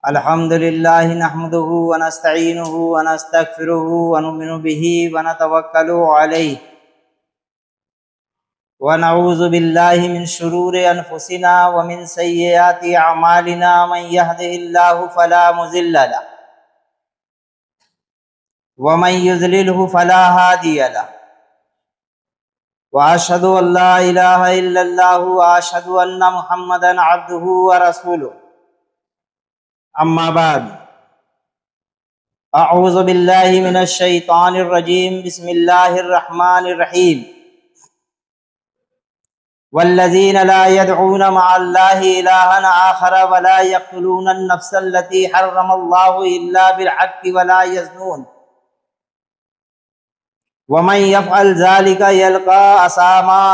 अल्हम्दुलिल्लाहि नहमदुहु व नस्तईनुहु व नस्तगफिरुहु व नुमिनु बिही व नतवक्कलु अलैहि व नऊज़ु बिल्लाहि मिन शुरूरि अनफुसिना व मिन सय्यिआति अमालिना मन यहदिहिल्लाहु फला मुज़िल्ल लहु व मन युज़लिलहु फला हादिय लहु व अशहदु अल्ला इलाहा इल्लल्लाहु व अशहदु अन्ना मुहम्मदन अब्दुहु व रसूलुहु अम्मा बाद अऊज़ु बिल्लाहि मिनश शैतानिर रजीम बिस्मिल्लाहिर रहमानिर रहीम वल्लज़ीना ला यदऊना मअल्लाहि इलाहन आखर व ला यक़्तुलूनन नफ्सल्लती हर्रमल्लाहु इल्ला बिल हक़्क़ि व ला यज़नून व मन यफ़अल ज़ालिका यल्क़ा असामा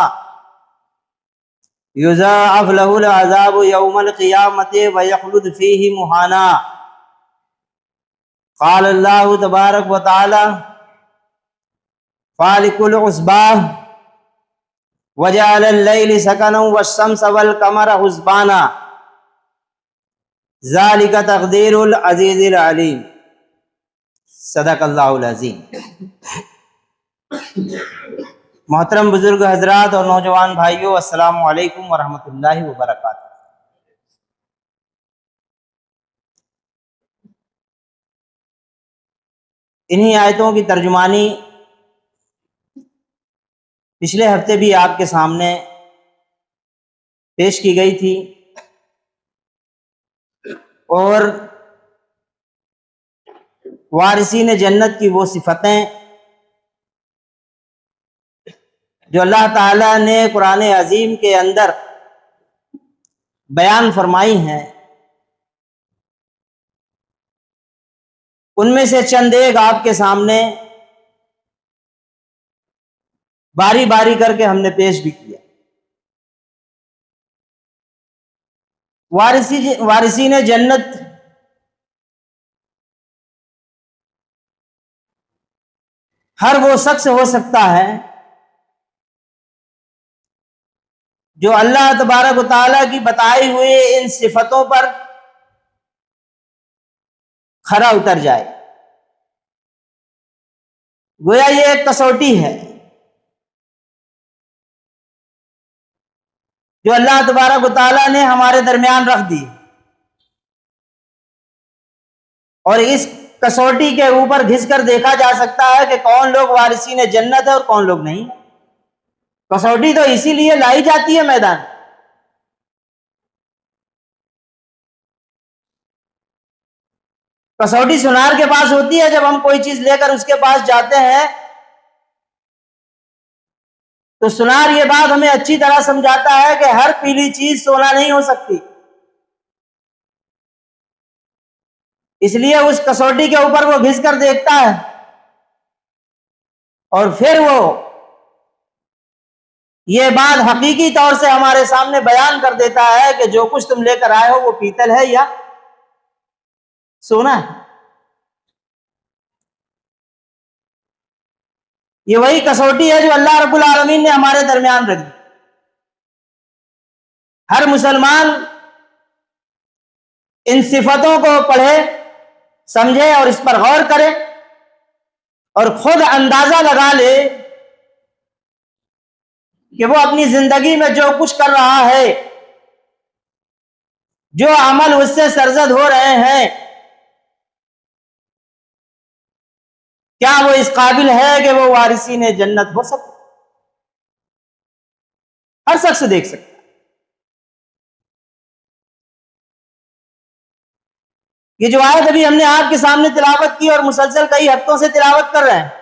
युज़ाअफ़ लहुल अज़ाबु यौमल क़ियामति व यख़्लुद फ़ीहि मुहाना। क़ाल अल्लाहु तबारक व तआला फ़ालिकुल उसबाह वजअलल लैल सकनन वश्शम्स वल क़मर हुस्बाना ज़ालिका तक़दीरुल अज़ीज़िल अलीम। सदक़ल्लाहुल अज़ीम। मोहतरम बुजुर्ग हजरात और नौजवान भाइयों, अस्सलामु अलैकुम व रहमतुल्लाहि व बरकातुहू। इन्हीं आयतों की तर्जुमानी पिछले हफ्ते भी आपके सामने पेश की गई थी और वारिसीन जन्नत की वो सिफतें जो अल्लाह ताला ने कुरान अजीम के अंदर बयान फरमाई हैं, उनमें से चंद एक आपके सामने बारी बारी करके हमने पेश भी किया। वारिसीन जन्नत हर वो शख्स हो सकता है जो अल्लाह तबारक व तआला की बताई हुई इन सिफतों पर खरा उतर जाए। गोया ये एक कसौटी है जो अल्लाह तबारक व तआला ने हमारे दरमियान रख दी और इस कसौटी के ऊपर घिस कर देखा जा सकता है कि कौन लोग वारिसीन जन्नत है और कौन लोग नहीं। कसौटी तो इसीलिए लाई जाती है मैदान। कसौटी सुनार के पास होती है। जब हम कोई चीज लेकर उसके पास जाते हैं तो सुनार ये बात हमें अच्छी तरह समझाता है कि हर पीली चीज सोना नहीं हो सकती, इसलिए उस कसौटी के ऊपर वो घिस कर देखता है और फिर वो ये बात हकीकी तौर से हमारे सामने बयान कर देता है कि जो कुछ तुम लेकर आए हो वो पीतल है या सोना है। ये वही कसौटी है जो अल्लाह रब्बुल आलमीन ने हमारे दरमियान रख दी। हर मुसलमान इन सिफतों को पढ़े, समझे और इस पर गौर करे और खुद अंदाजा लगा ले कि वो अपनी जिंदगी में जो कुछ कर रहा है, जो अमल उससे सरजद हो रहे हैं, क्या वो इस काबिल है कि वो वारिसीन जन्नत हो सकता। हर शख्स देख सकता है। ये जो आयत अभी हमने आपके सामने तिलावत की और मुसलसल कई हफ्तों से तिलावत कर रहे हैं,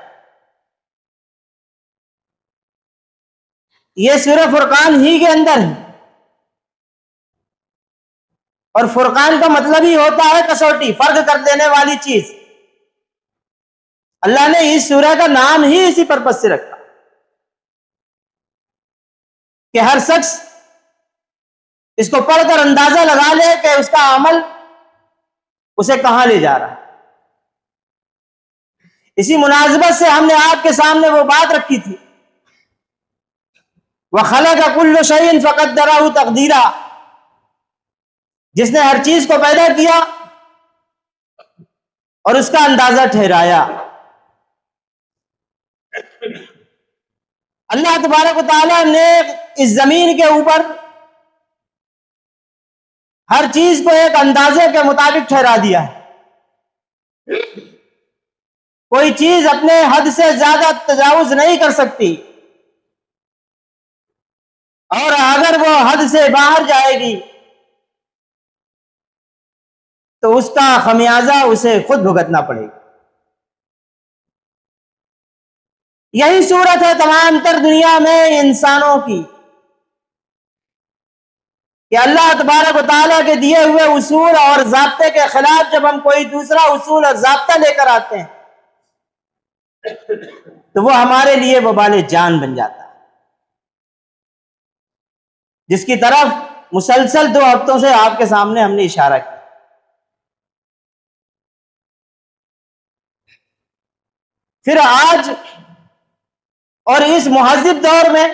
ये सूरह फुरकान ही के अंदर है और फुरकान का मतलब ही होता है कसौटी, फर्क कर देने वाली चीज। अल्लाह ने इस सूरह का नाम ही इसी पर्पज से रखा कि हर शख्स इसको पढ़कर अंदाजा लगा ले कि उसका अमल उसे कहां ले जा रहा है। इसी मुनासिबत से हमने आपके सामने वो बात रखी थी, वह खलक़ कुल्ल शैइन फ़क़द्दरहु तक़दीरा, जिसने हर चीज को पैदा किया और उसका अंदाजा ठहराया। अल्लाह तबारक व तआला ने इस जमीन के ऊपर हर चीज को एक अंदाजे के मुताबिक ठहरा दिया है। कोई चीज अपने हद से ज्यादा तजावुज नहीं कर सकती, और अगर वो हद से बाहर जाएगी तो उसका खमियाजा उसे खुद भुगतना पड़ेगा। यही सूरत है तमाम तर दुनिया में इंसानों की कि अल्लाह तबारक व तआला के दिए हुए उसूल और ज़ाब्ते के खिलाफ जब हम कोई दूसरा उसूल और ज़ाब्ता लेकर आते हैं तो वो हमारे लिए वबाले जान बन जाता है, जिसकी तरफ मुसलसल 2 हफ्तों से आपके सामने हमने इशारा किया। फिर आज और इस मुहज़्ज़िब दौर में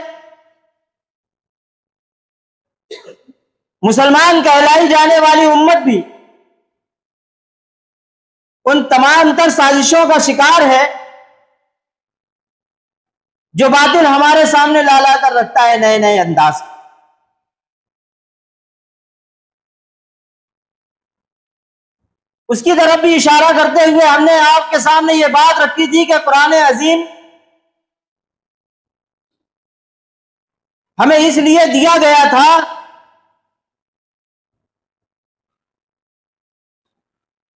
मुसलमान कहलाई जाने वाली उम्मत भी उन तमाम तर साजिशों का शिकार है जो बातिल हमारे सामने ला ला कर रखता है नए नए अंदाज। उसकी तरफ भी इशारा करते हुए हमने आपके सामने ये बात रखी थी कि कुरान अजीम हमें इसलिए दिया गया था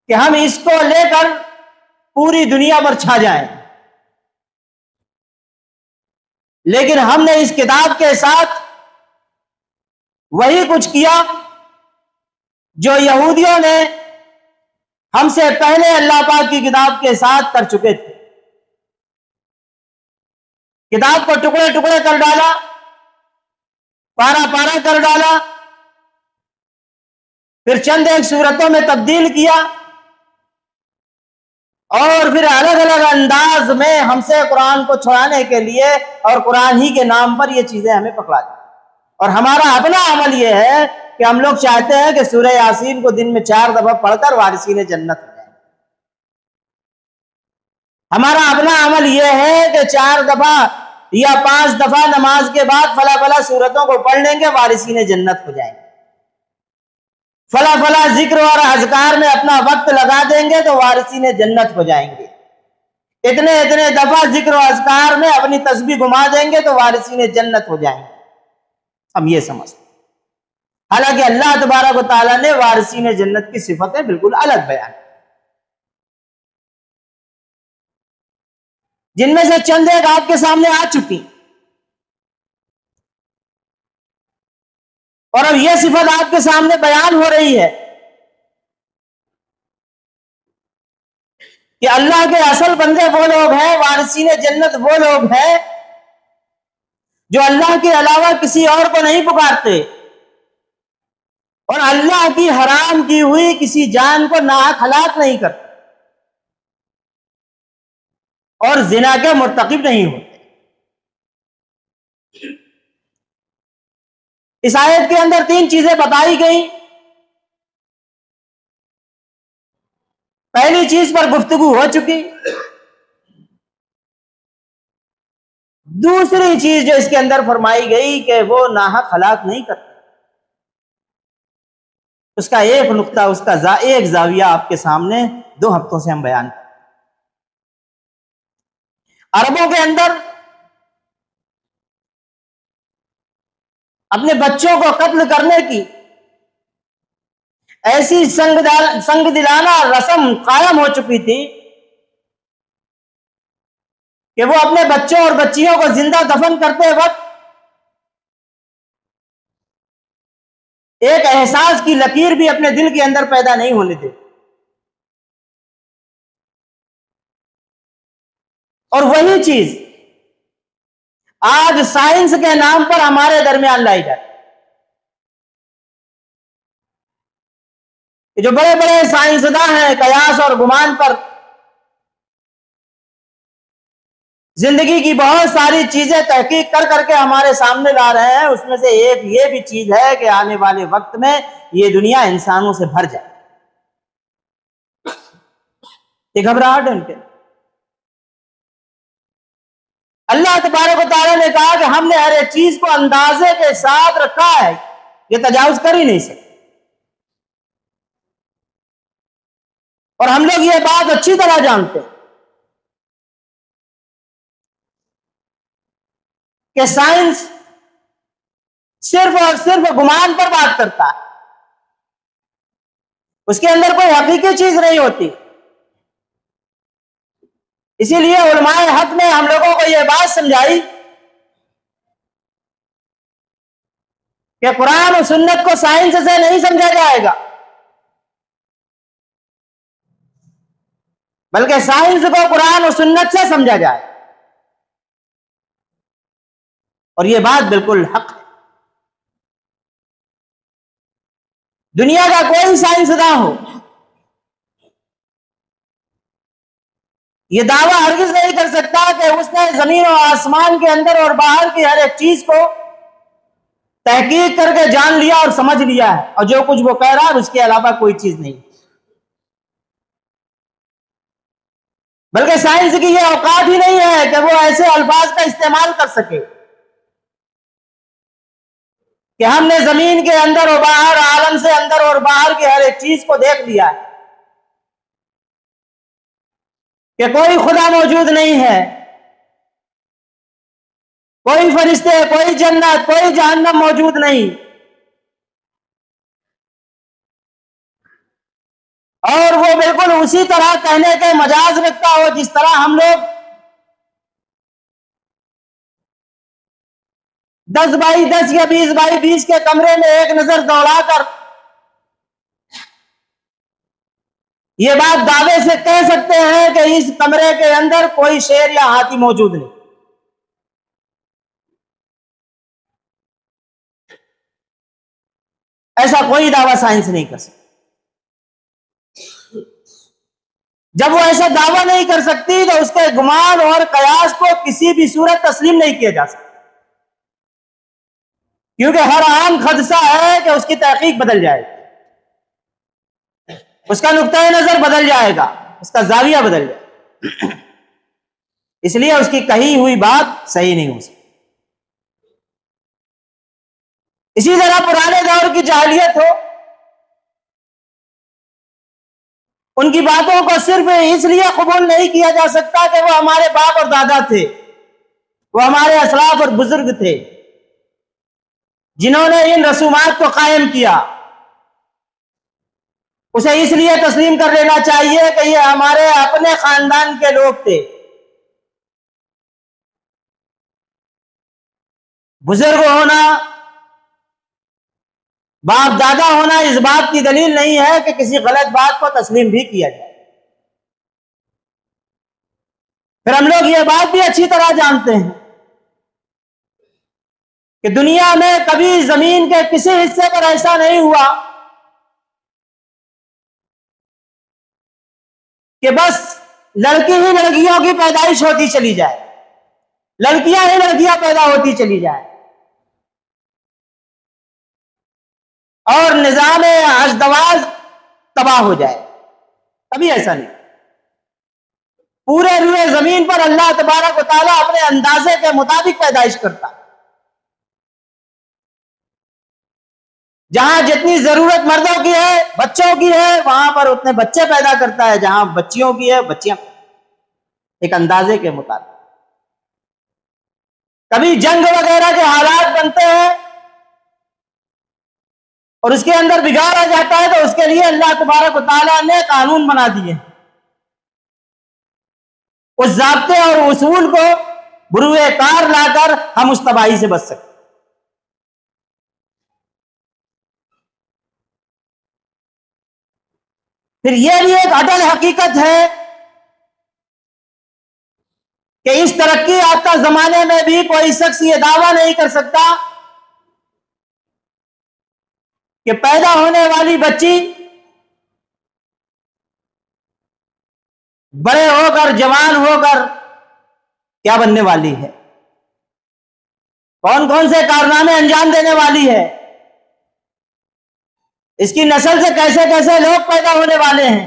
कि हम इसको लेकर पूरी दुनिया पर छा जाएं, लेकिन हमने इस किताब के साथ वही कुछ किया जो यहूदियों ने हमसे पहले अल्लाह पाक की किताब के साथ कर चुके थे। किताब को टुकड़े टुकड़े कर डाला, पारा पारा कर डाला, फिर चंद एक सूरतों में तब्दील किया और फिर अलग अलग अंदाज में हमसे कुरान को छुड़ाने के लिए और कुरान ही के नाम पर ये चीजें हमें पकड़ा दी। और हमारा अपना अमल यह है कि हम लोग चाहते हैं कि सूरह यासीन को दिन में 4 दफा पढ़कर वारिसीन जन्नत हो जाए। हमारा अपना अमल यह है कि 4 दफा या 5 दफा नमाज के बाद फला फला सूरतों को पढ़ लेंगे, वारिसीन जन्नत हो जाएंगे। फला फला जिक्र और अज़कार में अपना वक्त लगा देंगे तो वारिसीन जन्नत हो जाएंगे। इतने इतने दफा जिक्र और अज़कार में अपनी तस्बीह घुमा देंगे तो वारिसीन जन्नत हो जाएंगे। हम ये समझते, हालांकि अल्लाह तबारक व तआला ने वारिसीन जन्नत की सिफतें बिल्कुल अलग बयान, जिनमें से चंद एक आपके सामने आ चुकी, और अब यह सिफत आपके सामने बयान हो रही है कि अल्लाह के असल बंदे वो लोग हैं, वारिसीन जन्नत वो लोग हैं जो अल्लाह के अलावा किसी और को नहीं पुकारते और अल्लाह की हराम की हुई किसी जान को नाहक हलाक नहीं करते और जिना के मुर्तकिब नहीं होते। इस आयत के अंदर 3 चीजें बताई गई। पहली चीज पर गुफ्तगू हो चुकी। दूसरी चीज जो इसके अंदर फरमाई गई कि वो नाहक हलाक नहीं करते, उसका एक नुक्ता, उसका एक जाविया आपके सामने 2 हफ्तों से हम बयान कर। अरबों के अंदर अपने बच्चों को कत्ल करने की ऐसी संग दिलाना रस्म कायम हो चुकी थी कि वो अपने बच्चों और बच्चियों को जिंदा दफन करते वक्त एक एहसास की लकीर भी अपने दिल के अंदर पैदा नहीं होने देते। और वही चीज आज साइंस के नाम पर हमारे दरमियान लाई जाती है। जो बड़े बड़े साइंसदान हैं, कयास और गुमान पर जिंदगी की बहुत सारी चीजें तहकीक कर करके हमारे सामने ला रहे हैं, उसमें से एक ये भी चीज है कि आने वाले वक्त में ये दुनिया इंसानों से भर जाए। ये घबराहट है उनके। अल्लाह तबारक व तआला ने कहा कि हमने हर एक चीज को अंदाजे के साथ रखा है, ये तजावुज कर ही नहीं सकते। और हम लोग ये बात अच्छी तरह जानते हैं कि साइंस सिर्फ और सिर्फ गुमान पर बात करता है, उसके अंदर कोई हकीकी चीज नहीं होती। इसीलिए उलमाए हक ने हम लोगों को यह बात समझाई कि कुरान और सुन्नत को साइंस से नहीं समझा जाएगा, बल्कि साइंस को कुरान और सुन्नत से समझा जाए। और यह बात बिल्कुल हक है। दुनिया का कोई साइंसदान हो, यह दावा हरगिज नहीं कर सकता कि उसने जमीन और आसमान के अंदर और बाहर की हर एक चीज को तहकीक करके जान लिया और समझ लिया है, और जो कुछ वो कह रहा है उसके अलावा कोई चीज नहीं। बल्कि साइंस की यह औकात ही नहीं है कि वो ऐसे अल्फाज का इस्तेमाल कर सके कि हमने जमीन के अंदर और बाहर, आलम से अंदर और बाहर की हर एक चीज को देख लिया है, कि कोई खुदा मौजूद नहीं है, कोई फरिश्ते, कोई जन्नत, कोई जहन्नम मौजूद नहीं, और वो बिल्कुल उसी तरह कहने के मजाज रखता हो जिस तरह हम लोग 10 बाई 10 या 20 बाई 20 के कमरे में एक नजर दौड़ाकर ये बात दावे से कह सकते हैं कि इस कमरे के अंदर कोई शेर या हाथी मौजूद नहीं। ऐसा कोई दावा साइंस नहीं कर सकती। जब वो ऐसा दावा नहीं कर सकती तो उसके गुमान और कयास को किसी भी सूरत तस्लीम नहीं किया जा सकता, क्योंकि हर आम खदशा है कि उसकी तहकीक बदल जाएगी, उसका नुक्ता नजर बदल जाएगा, उसका जाविया बदल जाएगा। इसलिए उसकी कही हुई बात सही नहीं हो सकती। इसी तरह पुराने दौर की जाहिलियत हो, उनकी बातों को सिर्फ इसलिए कबूल नहीं किया जा सकता कि वो हमारे बाप और दादा थे, वो हमारे असलाफ और बुजुर्ग थे जिन्होंने इन रसूमात को कायम किया। उसे इसलिए तस्लीम कर लेना चाहिए कि ये हमारे अपने खानदान के लोग थे। बुजुर्ग होना, बाप दादा होना इस बात की दलील नहीं है कि किसी गलत बात को तस्लीम भी किया जाए। फिर हम लोग ये बात भी अच्छी तरह जानते हैं कि दुनिया में कभी जमीन के किसी हिस्से पर ऐसा नहीं हुआ कि बस लड़की ही लड़कियों की पैदाइश होती चली जाए, लड़कियां ही लड़कियां पैदा होती चली जाए और निजाम अजदवाज तबाह हो जाए। कभी ऐसा नहीं। पूरे रुए जमीन पर अल्लाह तबारक व तआला अपने अंदाजे के मुताबिक पैदाइश करता है। जहां जितनी जरूरत मर्दों की है, बच्चों की है, वहां पर उतने बच्चे पैदा करता है, जहां बच्चियों की है, बच्चियां, एक अंदाजे के मुताबिक। कभी जंग वगैरह के हालात बनते हैं और उसके अंदर बिगाड़ आ जाता है, तो उसके लिए अल्लाह तबारक व तआला ने कानून बना दिए। उस ज़ाब्ते और उसूल को बुरुए कार लाकर हम उस तबाही से बच सकते। फिर यह भी एक अटल हकीकत है कि इस तरक्की याफ्ता जमाने में भी कोई शख्स ये दावा नहीं कर सकता कि पैदा होने वाली बच्ची बड़े होकर, जवान होकर क्या बनने वाली है, कौन कौन से कारनामे अंजाम देने वाली है, इसकी नस्ल से कैसे कैसे लोग पैदा होने वाले हैं।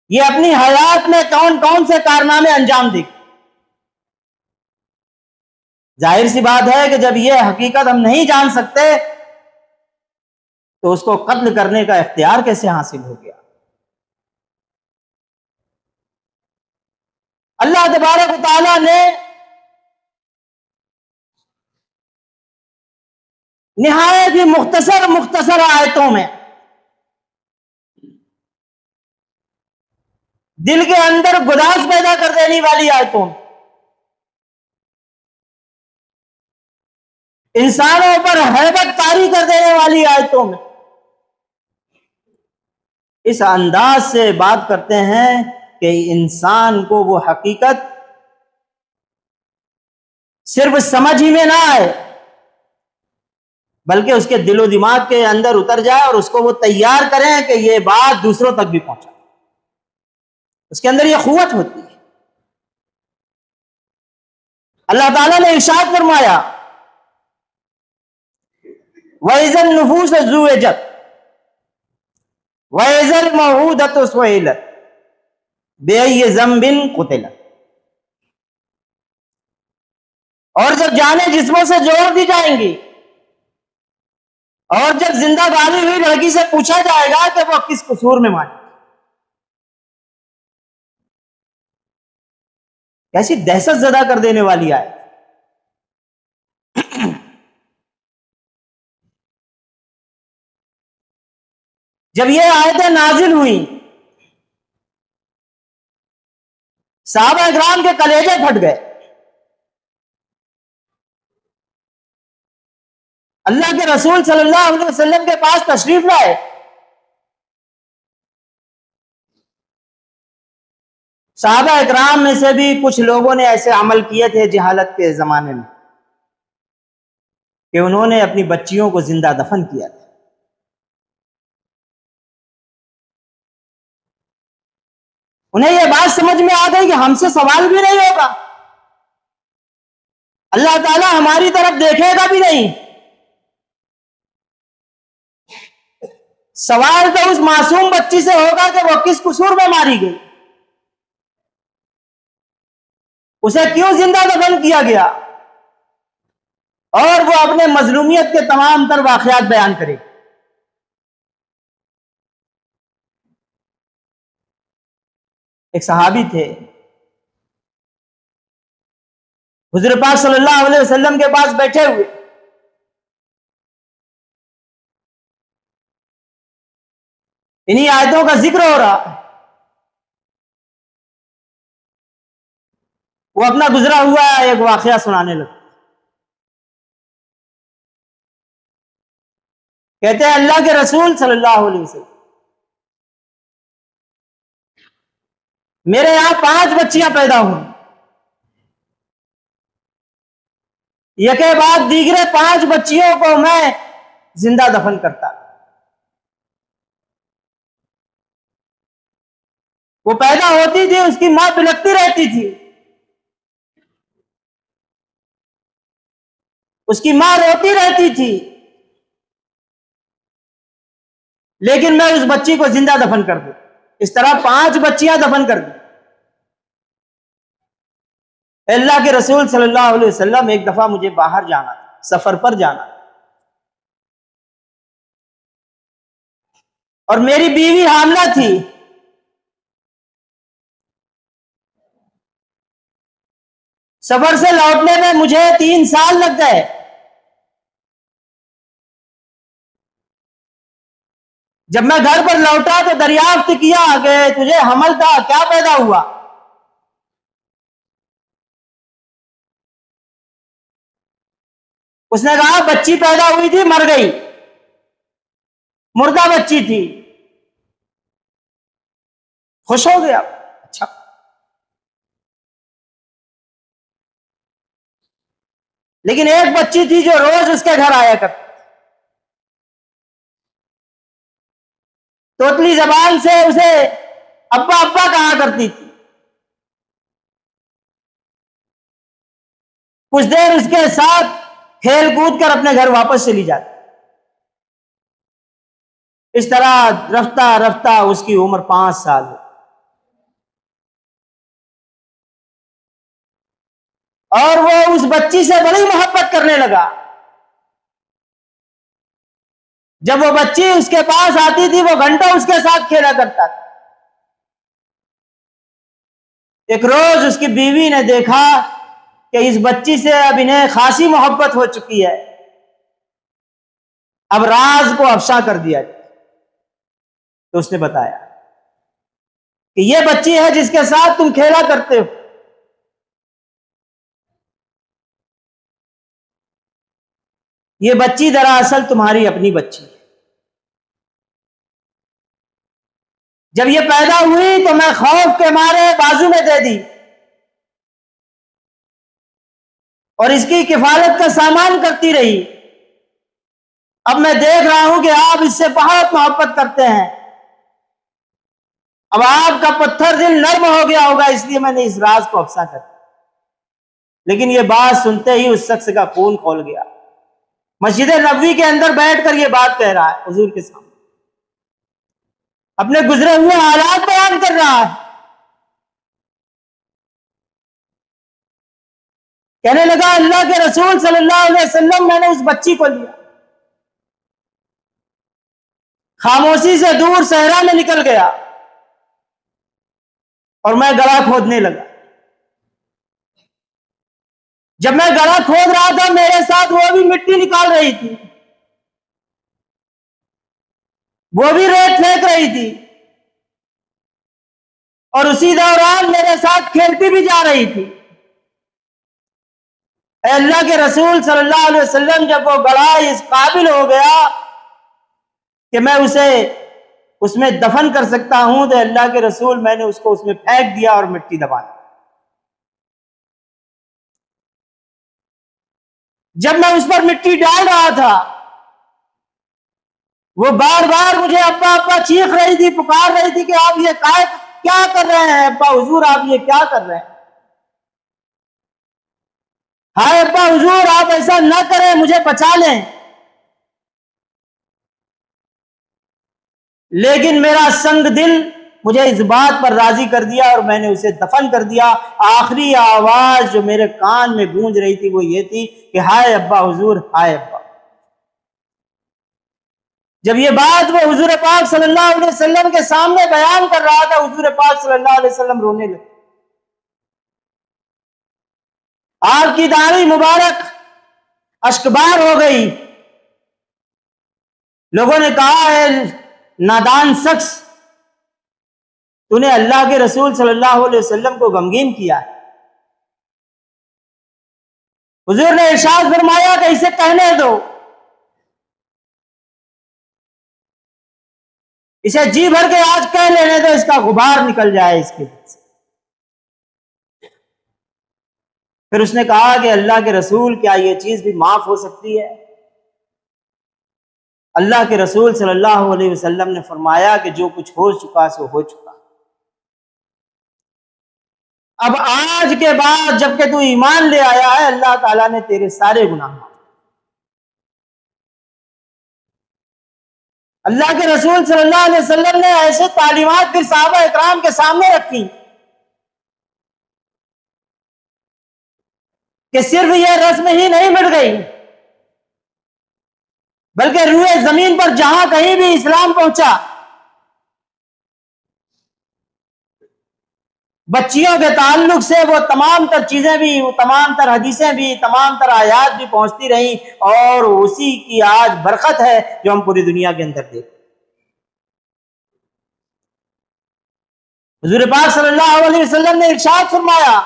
ये अपनी हयात में कौन कौन से कारनामे अंजाम देगी। जाहिर सी बात है कि जब ये हकीकत हम नहीं जान सकते तो उसको कत्ल करने का इख्तियार कैसे हासिल हो गया। अल्लाह तबारक व तआला ने निहायत ही मुख्तसर मुख्तसर आयतों में दिल के अंदर गुदास पैदा कर देने वाली आयतों में, इंसानों पर हैबत तारी कर देने वाली आयतों में इस अंदाज से बात करते हैं कि इंसान को वो हकीकत सिर्फ समझ ही में ना आए, बल्कि उसके दिलो दिमाग के अंदर उतर जाए और उसको वो तैयार करें कि ये बात दूसरों तक भी पहुंचाए। उसके अंदर ये क़ुव्वत होती है। अल्लाह ताला ने इरशाद फरमाया, वइज़न नुफूस ज़ुविजत वइज़ल मऊदतु सुइलत बिअय्यि ज़ंबिन क़ुतिलत। और जब जाने जिस्मों से जोड़ दी जाएंगी और जब जिंदा गाली हुई लड़की से पूछा जाएगा कि वो किस कसूर में मारी। कैसी दहशत ज़दा कर देने वाली आयत। जब ये आयतें नाजिल हुई, सहाबा इकराम के कलेजे फट गए। अल्लाह के रसूल सल्लल्लाहु अलैहि वसल्लम के पास तशरीफ लाए। सहाबा इकराम में से भी कुछ लोगों ने ऐसे अमल किए थे जहालत के जमाने में कि उन्होंने अपनी बच्चियों को जिंदा दफन किया था। उन्हें यह बात समझ में आ गई कि हमसे सवाल भी नहीं होगा, अल्लाह ताला हमारी तरफ देखेगा भी नहीं। सवाल तो उस मासूम बच्ची से होगा कि वो किस कसूर में मारी गई, उसे क्यों जिंदा दफन किया गया, और वो अपने मजलूमियत के तमाम तर वाकयात बयान करे। एक सहाबी थे, हुज़ूर पाक सल्लल्लाहु अलैहि वसल्लम के पास बैठे हुए, इन्हीं आयतों का जिक्र हो रहा। वो अपना गुजरा हुआ एक वाकया सुनाने लगे। कहते हैं, अल्लाह के रसूल सल्लल्लाहु अलैहि वसल्लम, मेरे यहां 5 बच्चियां पैदा हुई, यके बाद दीगरे 5 बच्चियों को मैं जिंदा दफन करता। वो पैदा होती थी, उसकी मां बिलखती रहती थी, उसकी मां रोती रहती थी, लेकिन मैं उस बच्ची को जिंदा दफन कर दूं। इस तरह 5 बच्चियां दफन कर दी। अल्लाह के रसूल सल्लल्लाहु अलैहि वसल्लम, एक दफा मुझे बाहर जाना था, सफर पर जाना था, और मेरी बीवी हामला थी। सफर से लौटने में मुझे 3 साल लग गए। जब मैं घर पर लौटा तो दरियाफ्त किया कि तुझे हमल था, क्या पैदा हुआ। उसने कहा, बच्ची पैदा हुई थी, मर गई, मुर्दा बच्ची थी। खुश हो गया। अच्छा, लेकिन एक बच्ची थी जो रोज उसके घर आया करती, तोतली जबान से उसे अब्बा अब्बा कहा करती थी। कुछ देर उसके साथ खेल कूद कर अपने घर वापस चली जाती। इस तरह रफ्ता रफ्ता उसकी उम्र 5 साल हुई। और वो उस बच्ची से बड़ी मोहब्बत करने लगा। जब वो बच्ची उसके पास आती थी, वो घंटों उसके साथ खेला करता था। एक रोज उसकी बीवी ने देखा कि इस बच्ची से अब इन्हें खासी मोहब्बत हो चुकी है, अब राज को अफशा कर दिया। तो उसने बताया कि ये बच्ची है जिसके साथ तुम खेला करते हो। ये बच्ची दरअसल तुम्हारी अपनी बच्ची है। जब ये पैदा हुई तो मैं खौफ के मारे बाजू में दे दी और इसकी किफालत का सामान करती रही। अब मैं देख रहा हूं कि आप इससे बहुत मोहब्बत करते हैं। अब आपका पत्थर दिल नर्म हो गया होगा, इसलिए मैंने इस राज को अफसा कर दिया। लेकिन यह बात सुनते ही उस शख्स का खून खोल गया। मस्जिद नबवी के अंदर बैठकर यह बात कह रहा है हुजूर के सामने, अपने गुजरे हुए हालात बयान कर रहा है। कहने लगा, अल्लाह के रसूल सल्लल्लाहु अलैहि वसल्लम, मैंने उस बच्ची को लिया, खामोशी से दूर सहरा में निकल गया और मैं गला खोदने लगा। जब मैं गला खोद रहा था, मेरे साथ वो भी मिट्टी निकाल रही थी, वो भी रेत फेंक रही थी और उसी दौरान मेरे साथ खेलती भी जा रही थी। अल्लाह के रसूल सल्लल्लाहु अलैहि वसल्लम, जब वो गला इस काबिल हो गया कि मैं उसे उसमें दफन कर सकता हूं, तो अल्लाह के रसूल, मैंने उसको उसमें फेंक दिया और मिट्टी दबा दी। जब मैं उस पर मिट्टी डाल रहा था, वो बार बार मुझे अब्बा अब्बा चीख रही थी, पुकार रही थी कि आप ये क्या कर रहे हैं अब्बा हुजूर, आप ये क्या कर रहे हैं? हाय अब्बा हुजूर, आप ऐसा ना करें, मुझे बचा लें। लेकिन मेरा संग दिल मुझे इस बात पर राजी कर दिया और मैंने उसे दफन कर दिया। आखिरी आवाज जो मेरे कान में गूंज रही थी वो ये थी कि हाय अब्बा हुजूर, हाय अब्बा। जब ये बात वो हुजूर पाक सल्लल्लाहु अलैहि वसल्लम के सामने बयान कर रहा था, हुजूर पाक सल्लल्लाहु अलैहि वसल्लम रोने लगे। आपकी दाढ़ी मुबारक अश्कबार हो गई। लोगों ने कहा, है नादान शख्स, तूने अल्लाह के रसूल सल्लल्लाहु अलैहि वसल्लम को गमगीन किया। हुजूर ने इरशाद फरमाया कि इसे कहने दो, इसे जी भर के आज कह लेने दो, इसका गुबार निकल जाए इसके दिल से। फिर उसने कहा कि अल्लाह के रसूल, क्या ये चीज भी माफ हो सकती है? अल्लाह के रसूल सल्लल्लाहु अलैहि वसल्लम ने फरमाया कि जो कुछ हो चुका सो हो चुका। अब आज के बाद जबकि तू ईमान ले आया है, अल्लाह ताला ने तेरे सारे गुनाह माफ। अल्लाह के रसूल सल्लल्लाहु अलैहि वसल्लम ने ऐसे तालीमात फिर सहाबा इकराम के सामने रखी कि सिर्फ यह रस्म ही नहीं मिट गई, बल्कि रूए जमीन पर जहां कहीं भी इस्लाम पहुंचा, बच्चियों के ताल्लुक से वो तमाम तर चीजें भी, वो तमाम तर हदीसें भी, तमाम तर आयात भी पहुंचती रही और उसी की आज बरकत है जो हम पूरी दुनिया के अंदर देखते। हुजूर पाक सल्लल्लाहु अलैहि वसल्लम ने इरशाद फरमाया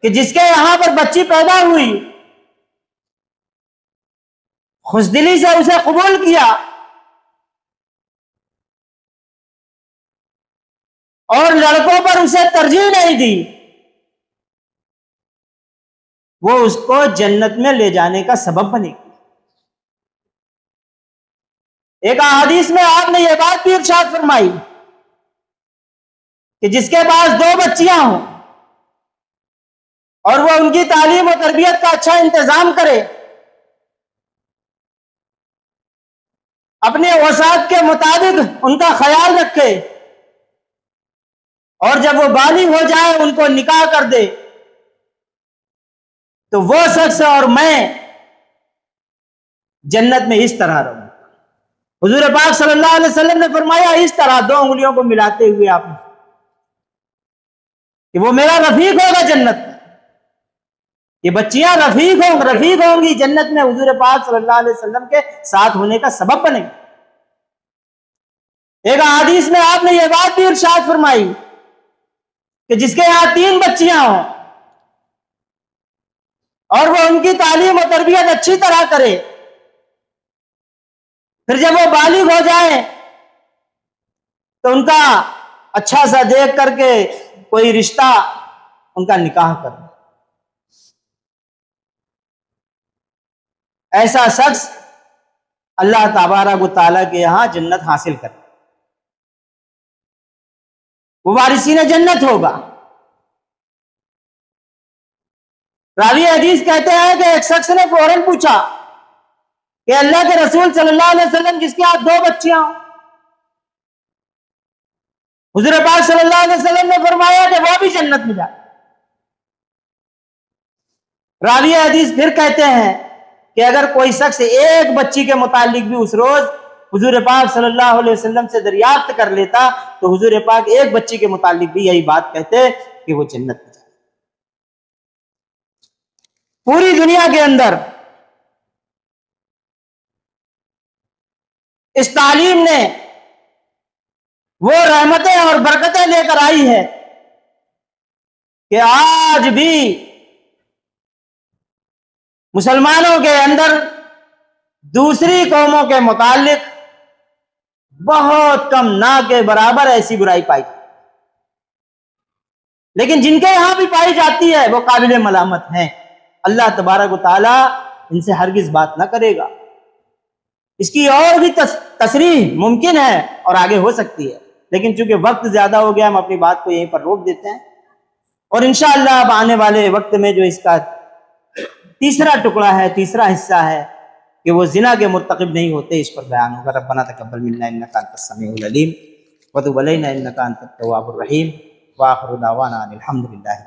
कि जिसके यहां पर बच्ची पैदा हुई, खुशदिली से उसे कबूल किया और लड़कों पर उसे तरजीह नहीं दी, वो उसको जन्नत में ले जाने का सबब बनेगी। एक हदीस में आपने यह बात भी इरशाद फरमाई कि जिसके पास दो बच्चियां हों और वह उनकी तालीम और तरबियत का अच्छा इंतजाम करे, अपने वसात के मुताबिक उनका ख्याल रखे और जब वो बालिग हो जाए उनको निकाह कर दे, तो वो शख्स और मैं जन्नत में इस तरह रहूंगा। हुजूर पाक सल्लल्लाहु अलैहि वसल्लम ने फरमाया इस तरह 2 उंगलियों को मिलाते हुए आपने कि वो मेरा रफीक होगा जन्नत में, ये बच्चियां रफीक होंगी जन्नत में, हुजूर पाक सल्लल्लाहु अलैहि वसल्लम के साथ होने का सबब बनेंगे। एक हदीस में आपने ये बात भी इरशाद फरमाई कि जिसके यहां 3 बच्चियां हों और वो उनकी तालीम और तरबियत अच्छी तरह करे, फिर जब वो बालिग हो जाए तो उनका अच्छा सा देख करके कोई रिश्ता उनका निकाह कर, ऐसा शख्स अल्लाह तबारक व तआला के यहां जन्नत हासिल कर, वो वारिसीन जन्नत होगा। रावी हदीस कहते हैं कि एक शख्स ने फौरन पूछा कि अल्लाह के रसूल सल्लल्लाहु अलैहि वसल्लम जिसके हाथ 2 बच्चियां, हुजूर पाक सल्लल्लाहु अलैहि वसल्लम ने फरमाया कि वो भी जन्नत में जाए। रावी हदीस फिर कहते हैं कि अगर कोई शख्स एक बच्ची के मुतालिक भी उस रोज हुजूर पाक सल्लल्लाहु अलैहि वसल्लम से दरियाफ्त कर लेता तो हुजूर पाक एक बच्ची के मुतालिक भी यही बात कहते कि वो जन्नत में जाए। पूरी दुनिया के अंदर इस तालीम ने वो रहमतें और बरकतें लेकर आई है कि आज भी मुसलमानों के अंदर दूसरी कौमों के मुतालिक बहुत कम, ना के बराबर ऐसी बुराई पाई, लेकिन जिनके यहां भी पाई जाती है वो काबिल मलामत हैं। अल्लाह तबारक व तआला इनसे हरगिज बात ना करेगा। इसकी और भी तसरीह मुमकिन है और आगे हो सकती है, लेकिन चूंकि वक्त ज्यादा हो गया हम अपनी बात को यहीं पर रोक देते हैं और इंशाअल्लाह अब आने वाले वक्त में जो इसका तीसरा टुकड़ा है, तीसरा हिस्सा है कि वो जिना के मुर्तकिब नहीं होते, इस पर बयान होगा। रब्बना तक़ब्बल मिन्ना इन्नका अंतस समीउल अलीम व तुब अलैना इन्नका अंतत तव्वाबुर रहीम व आखिरु दावाना अनिल हम्दुलिल्लाहि।